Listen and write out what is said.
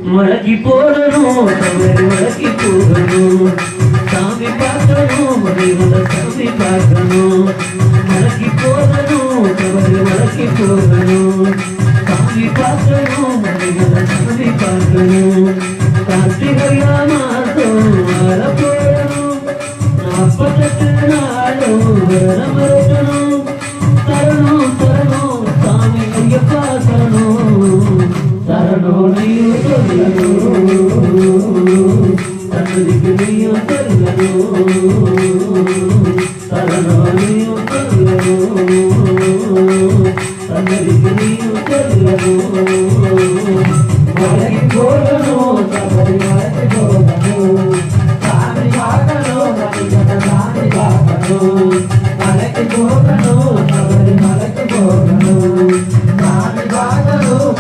மலகி போகணும் தவறு மலகி போகணும் சாமி பார்க்கணும் மகிழ்வுல சாமி பார்க்கணும் மலகி போகணும் தவறு மலகி போகணும் சாமி பார்க்கணும் மகிழ்வுல சாமி பார்க்கணும் கார்த்திகையா மாதம் வரப்போகணும் 48 நாளும் வரமரட்டணும் தரணும் தரணும் சாமி ஐயப்பா தரணும் தரணும் நீயும் சொல்லணும் தன்னதிக்கு நீயும் சொல்லணும் தரணும் நீயும் சொல்லணும் தன்னதிக்கு நீயும் சொல்லணும் மலைக்கு போகணும் தவறி மலைக்கு போகணும் சாமி பார்க்கணும் சாமி பார்க்கணும் மலைக்கு போகணும் தவறி மலைக்கு போகணும் சாமி பார்க்கணும்